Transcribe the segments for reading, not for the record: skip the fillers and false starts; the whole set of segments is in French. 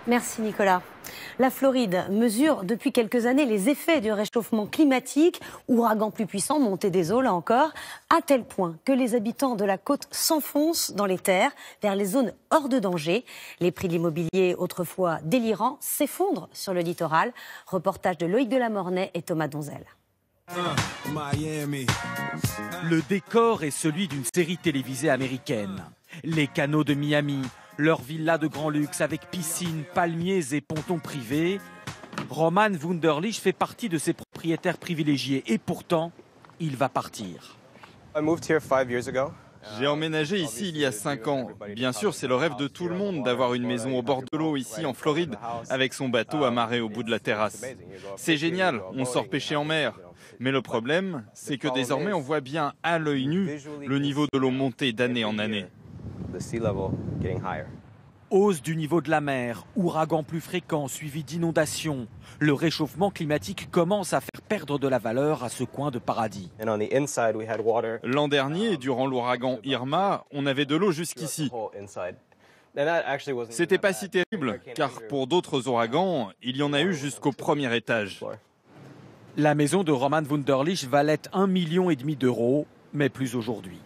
Merci Nicolas. La Floride mesure depuis quelques années les effets du réchauffement climatique, ouragans plus puissants, montée des eaux là encore, à tel point que les habitants de la côte s'enfoncent dans les terres vers les zones hors de danger. Les prix de l'immobilier, autrefois délirants, s'effondrent sur le littoral. Reportage de Loïc Delamornay et Thomas Donzel. Le décor est celui d'une série télévisée américaine. Les canaux de Miami, leur villa de grand luxe avec piscine, palmiers et pontons privés. Roman Wunderlich fait partie de ces propriétaires privilégiés et pourtant, il va partir. J'ai emménagé ici il y a 5 ans. Bien sûr, c'est le rêve de tout le monde d'avoir une maison au bord de l'eau ici en Floride, avec son bateau amarré au bout de la terrasse. C'est génial, on sort pêcher en mer. Mais le problème, c'est que désormais on voit bien à l'œil nu le niveau de l'eau monter d'année en année. Hausse du niveau de la mer, ouragans plus fréquents suivis d'inondations. Le réchauffement climatique commence à faire perdre de la valeur à ce coin de paradis. L'an dernier, durant l'ouragan Irma, on avait de l'eau jusqu'ici. C'était pas si terrible, car pour d'autres ouragans, il y en a eu jusqu'au premier étage. La maison de Roman Wunderlich valait 1,5 million d'euros, mais plus aujourd'hui.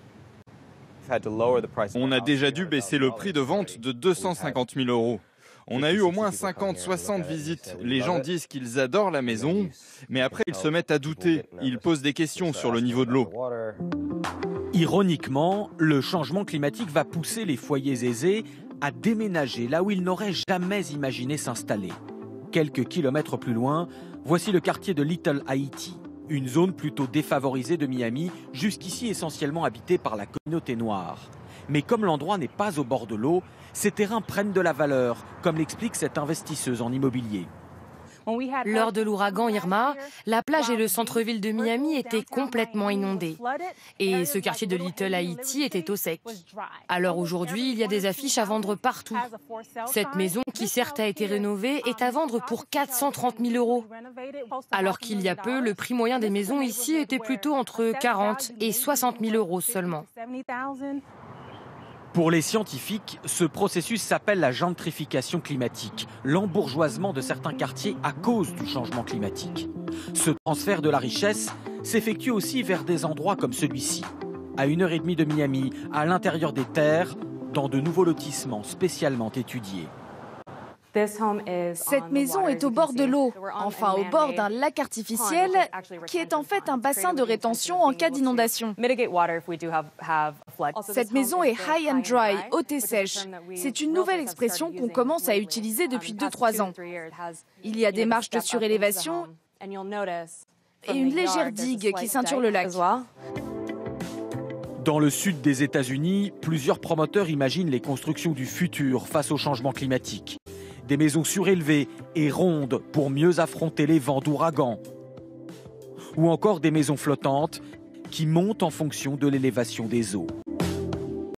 On a déjà dû baisser le prix de vente de 250 000 euros. On a eu au moins 50-60 visites. Les gens disent qu'ils adorent la maison, mais après ils se mettent à douter. Ils posent des questions sur le niveau de l'eau. Ironiquement, le changement climatique va pousser les foyers aisés à déménager là où ils n'auraient jamais imaginé s'installer. Quelques kilomètres plus loin, voici le quartier de Little Haiti, une zone plutôt défavorisée de Miami, jusqu'ici essentiellement habitée par la communauté noire. Mais comme l'endroit n'est pas au bord de l'eau, ces terrains prennent de la valeur, comme l'explique cette investisseuse en immobilier. Lors de l'ouragan Irma, la plage et le centre-ville de Miami étaient complètement inondés. Et ce quartier de Little Haiti était au sec. Alors aujourd'hui, il y a des affiches à vendre partout. Cette maison, qui certes a été rénovée, est à vendre pour 430 000 euros. Alors qu'il y a peu, le prix moyen des maisons ici était plutôt entre 40 et 60 000 euros seulement. Pour les scientifiques, ce processus s'appelle la gentrification climatique, l'embourgeoisement de certains quartiers à cause du changement climatique. Ce transfert de la richesse s'effectue aussi vers des endroits comme celui-ci, à 1h30 de Miami, à l'intérieur des terres, dans de nouveaux lotissements spécialement étudiés. Cette maison est au bord de l'eau, enfin au bord d'un lac artificiel qui est en fait un bassin de rétention en cas d'inondation. Cette maison est high and dry, haute et sèche. C'est une nouvelle expression qu'on commence à utiliser depuis 2-3 ans. Il y a des marches de surélévation et une légère digue qui ceinture le lac. Dans le sud des États-Unis, plusieurs promoteurs imaginent les constructions du futur face au changement climatique. Des maisons surélevées et rondes pour mieux affronter les vents d'ouragan. Ou encore des maisons flottantes qui montent en fonction de l'élévation des eaux.